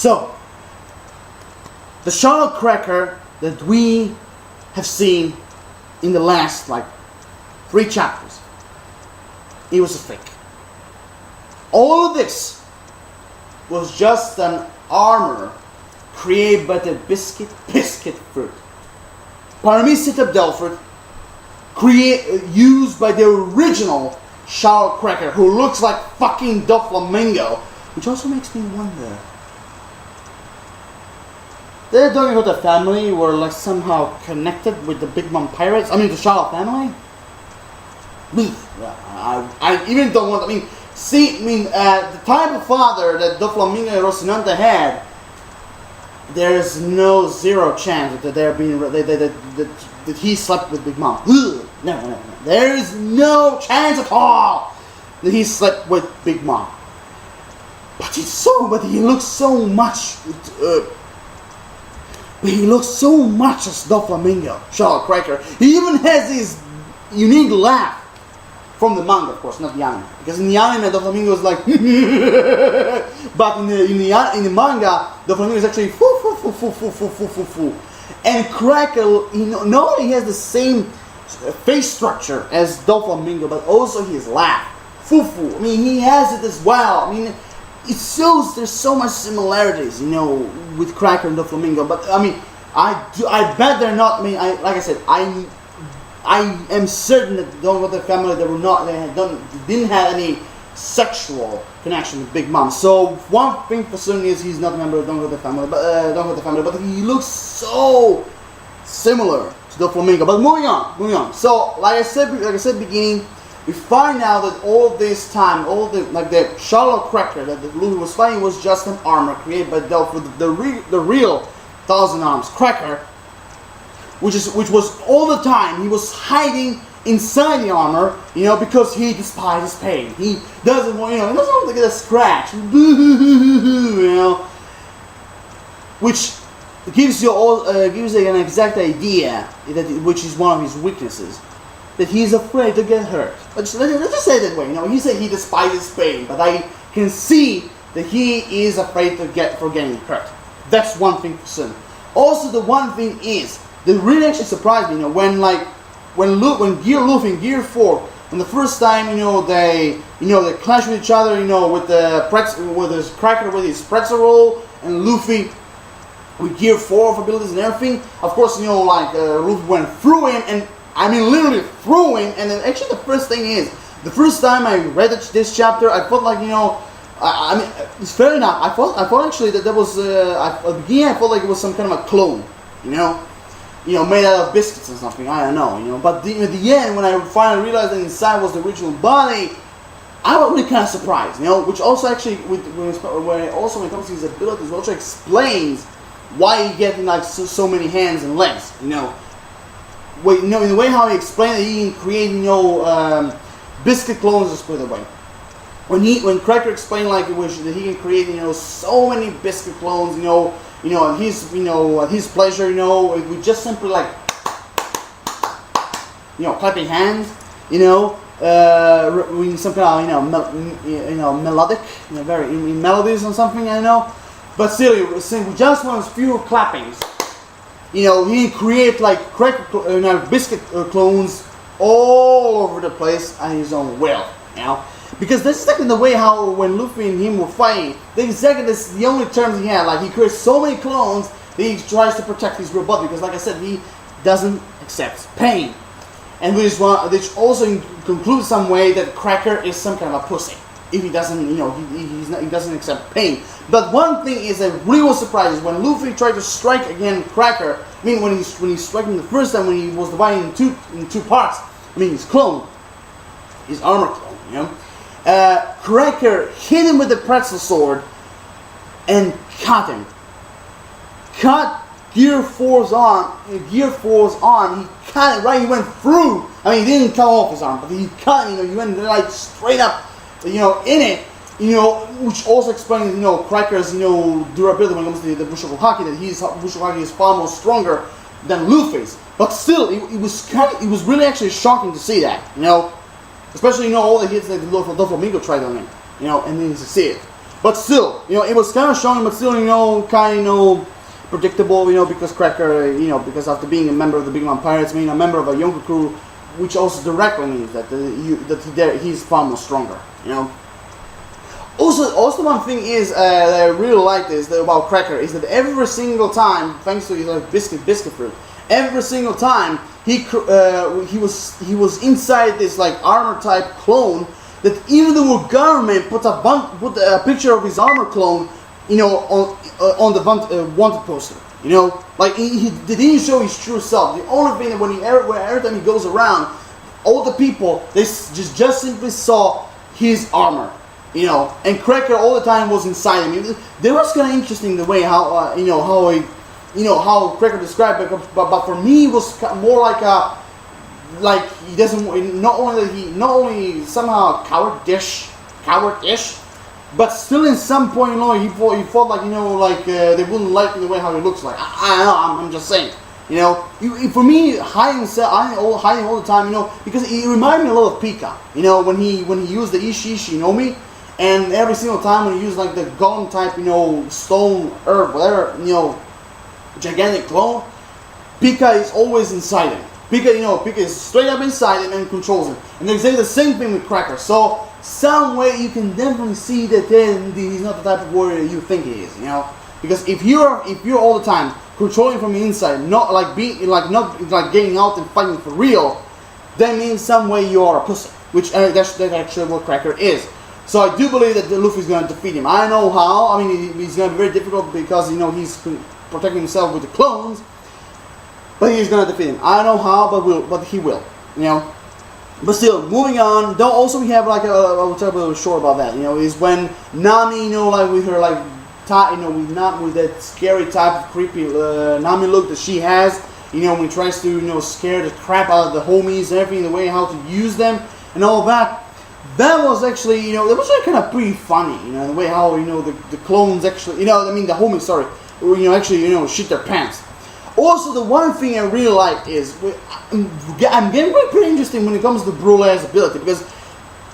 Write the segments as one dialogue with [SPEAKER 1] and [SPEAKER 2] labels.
[SPEAKER 1] So, the Shadow Cracker that we have seen in the last, like, 3 chapters, it was a fake. All of this was just an armor created by the biscuit fruit. Paramecium Abdelford, used by the original Shadow Cracker, who looks like fucking Doflamingo, which also makes me wonder. They're talking about the family were like somehow connected with the Big Mom Pirates. I mean, the Shadow family. I even don't want. I mean, the type of father that Doflamingo and Rocinante had. There's zero chance that they're being that he slept with Big Mom. No. There is no chance at all that he slept with Big Mom. But he looks so much. He looks so much as Doflamingo, Shadow Cracker. He even has this unique laugh from the manga, of course, not the anime. Because in the anime, Doflamingo is like, but in the manga, Doflamingo is actually foo. And Cracker, not only has the same face structure as Doflamingo, but also his laugh, foo. I mean, he has it as well. I mean, it shows there's so much similarities, with Cracker and Doflamingo. But I mean, I bet they're not. I mean, like I said, I am certain that the family didn't have any sexual connection with Big Mom. So one thing for certain is he's not a member of the family, but he looks so similar to Doflamingo. But moving on. So like I said beginning. We find out that all this time, the Shadow Cracker that Luffy was fighting was just an armor created by Delph, the real Thousand Arms Cracker, which was all the time he was hiding inside the armor, because he despises pain. He doesn't want, to get a scratch, which gives you an exact idea which is one of his weaknesses. That he's afraid to get hurt. Let's just say it that way. He said he despises pain, but I can see that he is afraid for getting hurt. That's one thing for certain. Also, the one thing is that really actually surprised me. When Luffy in Gear 4, when the first time they clash with each other. With his Cracker with his pretzel roll and Luffy with Gear 4 of abilities and everything. Of course, Luffy went through him and. I mean, literally threw him, and then actually the first time I read this chapter, I felt like, I mean, it's fair enough. I thought actually that was, at the beginning I felt like it was some kind of a clone, made out of biscuits or something, I don't know, But at the end, when I finally realized that inside was the original body, I was really kind of surprised, which also actually, when it comes to his abilities, also explains why he gets like so many hands and legs, in the way how he explained that he can create, biscuit clones, just put it away. When Cracker explained that he can create, so many biscuit clones, at his pleasure, with just simply clapping hands, with some kind of, melodic, very in melodies or something, I know. But still, with just one few clappings. He create biscuit clones all over the place at his own will, Because that's exactly the way how when Luffy and him were fighting, that's the only terms he had. Like, he creates so many clones that he tries to protect his real body, because like I said, he doesn't accept pain. And which also concludes some way that Cracker is some kind of a pussy. If he doesn't, he doesn't accept pain. But one thing is that really was surprised is when Luffy tried to strike again Cracker. I mean, when he struck him the first time, when he was divided in two parts. I mean, his clone, his armor clone. Cracker hit him with the pretzel sword and cut him. Cut Gear 4's arm. He cut it right. He went through. I mean, he didn't cut off his arm, but he cut. He went like straight up. In it, which also explains, Cracker's, durability when it comes to the Bushoku Haki, that Bushoku Haki is far more stronger than Luffy's. But still, it was really actually shocking to see that, especially, all the hits that Doflamingo tried on him, and then to see it. But still, you know, it was kind of shocking, but still, you know, kind of, you know, predictable, you know, because Cracker, you know, because after being a member of the Big Mom Pirates, being a member of a younger crew, which also directly means that he's far more stronger, you know. Also one thing is that I really like this about Cracker is that every single time, thanks to his like biscuit fruit, every single time he was inside this like armor type clone, that even the government put a picture of his armor clone, you know, on the wanted poster. You know, like he didn't show his true self. The only thing that every time he goes around, all the people they just simply saw his armor. You know, and Cracker all the time was inside him. It was kind of interesting the way how how Cracker described it, but for me it was more like he doesn't not only somehow cowardish, but still in some point, you know, he felt like, you know, like they wouldn't like the way how he looks like. I'm just saying, you know, for me hiding all the time, you know, because he reminded me a lot of Pika, you know, when he used the Ishi no Mi. And every single time when he used like the golem type, you know, stone, earth, whatever, you know, gigantic clone, Pika is always inside him. Pika is straight up inside him and controls him. And they say the same thing with Cracker. So some way you can definitely see that then he's not the type of warrior you think he is, you know. Because if you're all the time controlling from the inside, not like getting out and fighting for real, that means some way you are a pussy. Which that's actually what Cracker is. So I do believe that Luffy's going to defeat him. I know how. I mean, he's going to be very difficult because, you know, he's protecting himself with the clones. But he's going to defeat him. I don't know how, but he will. You know. But still, moving on. Though also we have like I'll tell you a little short about that. You know, is when Nami, you know, like with her like, with that scary type of creepy Nami look that she has. You know, when he tries to, you know, scare the crap out of the homies and everything, the way how to use them and all that. That was actually, you know, that was kind of pretty funny, you know, the way how, you know, the clones actually, you know, I mean the homies, sorry, you know, actually, you know, shit their pants. Also, the one thing I really like is, I'm getting pretty interesting when it comes to Brule's ability, because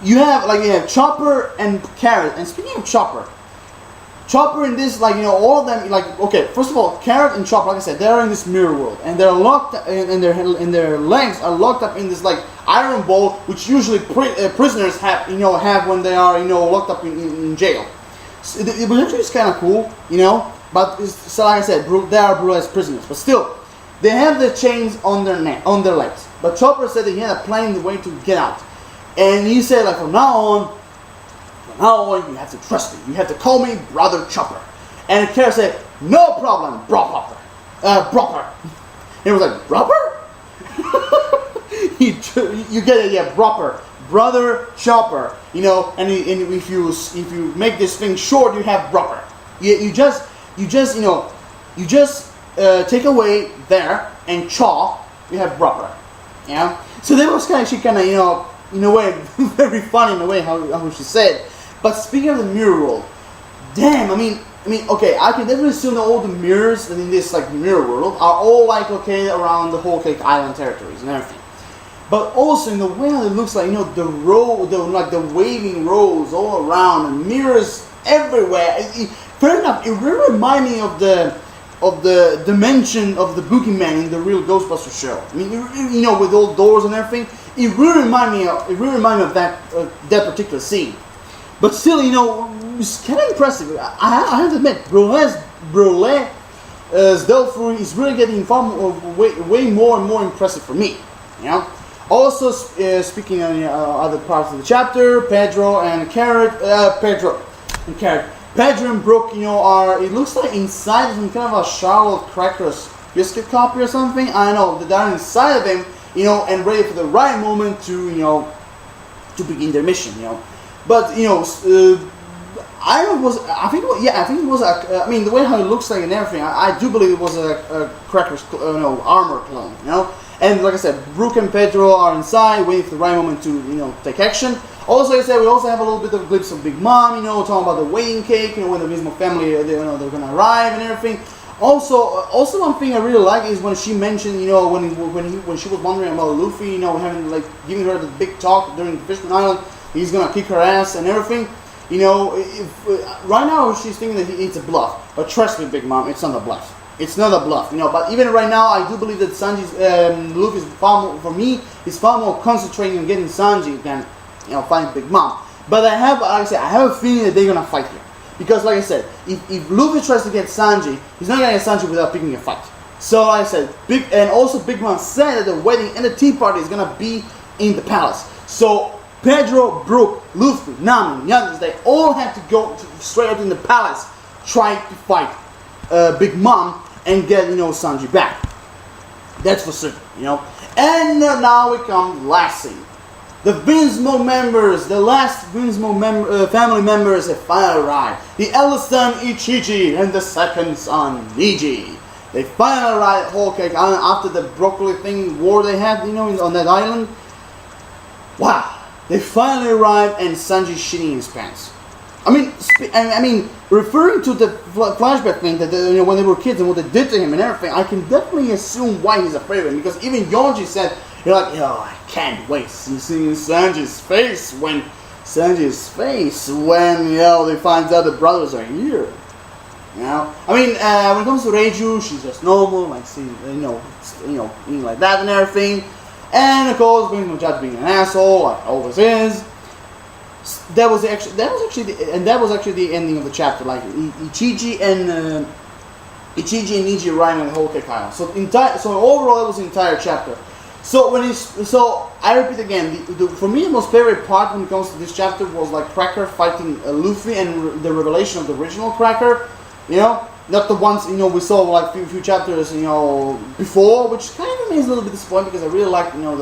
[SPEAKER 1] you have Chopper and Carrot, and speaking of Chopper in this, like, you know, all of them, like, okay, first of all, Carrot and Chopper, like I said, they're in this mirror world, and they're locked, and their legs are locked up in this, like, iron ball, which usually prisoners have when they are, you know, locked up in jail. So it was actually kind of cool, you know, but so like I said, they are Brule's prisoners, but still, they have the chains on their legs. But Chopper said that he had a plan, the way to get out, and he said, like, from now on, you have to trust me. You have to call me Brother Chopper. And Carrot said, no problem, Bropper. And he was like, Bropper? You get it, yeah, Bropper. Brother Chopper. You know, and if you make this thing short, you have Bropper. You just take away there and chaw, you have Bropper. You know? So that was kind of, you know, in a way, very funny in a way how she said. But speaking of the mirror world, damn, I mean, okay, I can definitely assume that all the mirrors in this like mirror world are all like located around the whole like island territories and everything. But also in the way how it looks like, you know, the waving roads all around and mirrors everywhere. Fair enough, it really reminds me of the dimension of the boogeyman in the real Ghostbusters show. I mean, you know, with all doors and everything, it really reminds me of that particular scene. But still, you know, it's kind of impressive. I have to admit, Brule's Delphi is really getting way more and more impressive for me. You know. Also, speaking of other parts of the chapter, Pedro and Brooke, you know, are, it looks like inside some kind of a Charlotte Crackers biscuit copy or something. I don't know, they're inside of him, you know, and ready for the right moment to, you know, to begin their mission, you know. But, you know, I think it was I mean, the way how it looks like and everything, I do believe it was a Crackers, armor clone, you know. And like I said, Brooke and Pedro are inside, waiting for the right moment to, you know, take action. Also, like I said, we also have a little bit of a glimpse of Big Mom, you know, talking about the wedding cake, you know, when the Vinsmoke family, they're going to arrive and everything. Also, one thing I really like is when she mentioned, you know, when she was wondering about Luffy, you know, having like giving her the big talk during the Fishman Island, he's gonna kick her ass and everything. You know, if, right now she's thinking that it's a bluff, but trust me, Big Mom, it's not a bluff. It's not a bluff, you know. But even right now, I do believe that Sanji's Luffy's far more, for me, is far more concentrating on getting Sanji than, you know, fighting Big Mom. But I have, like I said, I have a feeling that they're gonna fight here, because like I said, if Luffy tries to get Sanji, he's not gonna get Sanji without picking a fight. So like I said, Big Mom said that the wedding and the tea party is gonna be in the palace. So Pedro, Brook, Luffy, Nami, Youngest, they all have to go straight out in the palace, try to fight Big Mom and get, you know, Sanji back. That's for certain, you know. And now we come to the last scene. The Vinsmoke members, the last Vinsmoke family members have finally arrived. The eldest son Ichiji and the second son Niji. They finally arrived at Whole Cake Island after the broccoli thing war they had, you know, on that island. Wow. They finally arrived and Sanji's shitting in his pants. I mean, referring to the flashback thing that you know, when they were kids and what they did to him and everything, I can definitely assume why he's afraid of him. Because even Yonji said, "You're like, yo, I can't wait to see Sanji's face when you know they find out the brothers are here." You know, I mean, when it comes to Reiju, she's just normal, like eating like that and everything. And of course, Vinsmoke being an asshole, like always is. That was actually the ending of the chapter. Like Ichiji and Niji arriving on the Whole Cake Island. So overall, that was the entire chapter. So I repeat again, for me the most favorite part when it comes to this chapter was like Cracker fighting Luffy and the revelation of the original Cracker. You know, not the ones, you know, we saw like few chapters, you know, before, which kind of made me a little bit disappointed because I really liked, you know,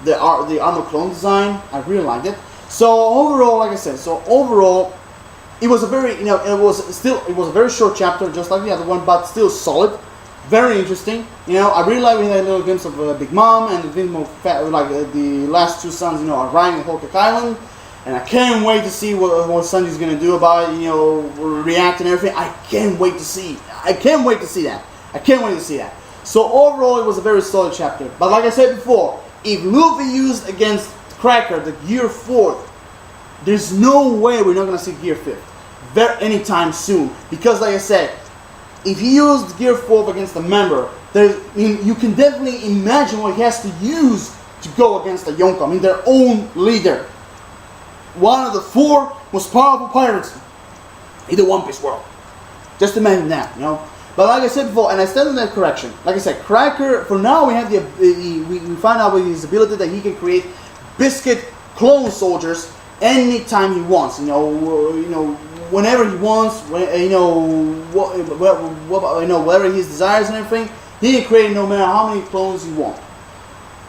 [SPEAKER 1] the armor clone design. I really liked it. So overall, like I said, it was a very, you know, it was a very short chapter, just like the other one, but still solid, very interesting. You know, I really like we had a little glimpse of Big Mom and the Vinsmoke, like the last two sons, you know, arriving at Whole Cake Island. And I can't wait to see what Sanji's gonna do about it, you know, react and everything. I can't wait to see that. So overall, it was a very solid chapter. But like I said before, if Luffy used against Cracker the Gear 4th, there's no way we're not gonna see Gear 5th anytime soon. Because like I said, if he used Gear 4th against a member, you can definitely imagine what he has to use to go against a Yonko. I mean, their own leader. One of the 4 most powerful pirates in the One Piece world. Just imagine that, you know. But like I said before, and I stand on that correction. Like I said, Cracker. For now, we have we find out with his ability that he can create biscuit clone soldiers anytime he wants. You know, whenever he wants. Whatever his desires and everything, he can create no matter how many clones he wants.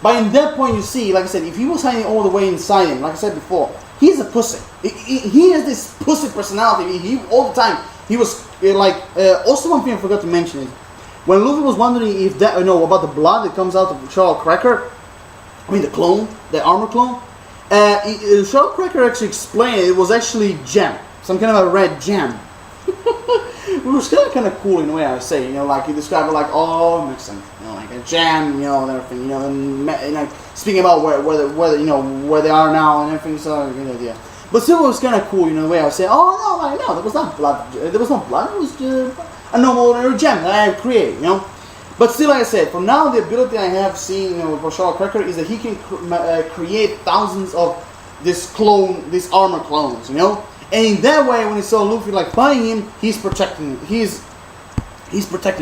[SPEAKER 1] But in that point, you see, like I said, if he was hiding all the way inside him, like I said before, he's a pussy. He has this pussy personality. He all the time. He was also one thing I forgot to mention is when Luffy was wondering if that about the blood that comes out of Charles Cracker. I mean the clone, the armor clone. Charles Cracker actually explained it was actually gem, some kind of a red gem. It was kind of cool in a way I would say. You know, like he described it like, oh, it makes sense. You know, like a gem, you know, and everything. You know, and like speaking about where they are now and everything. So good idea. But still, it was kind of cool, you know, the way I would say, oh no, there was not blood. There was no blood. It was just a normal gem that I have created, you know. But still, like I said, for now, the ability I have seen, you know, for Charles Cracker is that he can create thousands of these armor clones, you know. And in that way, when he saw Luffy like fighting him, he's protecting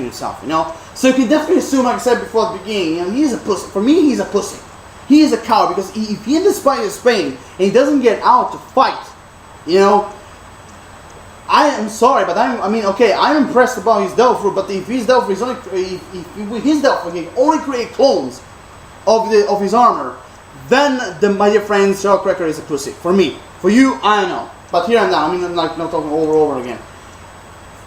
[SPEAKER 1] himself, you know. So you can definitely assume, like I said before at the beginning, you know, he's a pussy. For me, he's a pussy. He is a coward because if he despite his pain and he doesn't get out to fight, you know, I am sorry, but I'm impressed about his Devil Fruit. But if his Devil Fruit is only with his Devil Fruit, he can only create clones of his armor, then my dear friend, Charles Cracker is a pussy. For me, for you, I don't know. But here I'm done. I mean, I'm like not talking over again.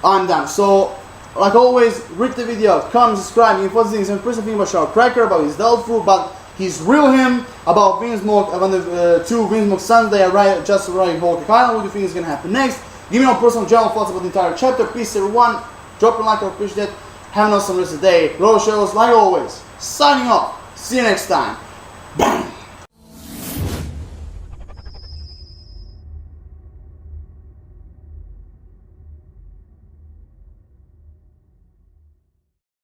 [SPEAKER 1] I'm done. So, like always, rate the video, comment, subscribe. If what's things, impressive thing about Charles Cracker, about his Devil Fruit, about his real him, about Vinsmoke, about the 2 Vinsmoke sons they just arrived in Whole Cake Island. What do you think is gonna happen next? Give me your personal general thoughts about the entire chapter. Peace, everyone. Drop a like, I appreciate it. Have an awesome rest of the day. Roll shows, like always. Signing off. See you next time. Bang.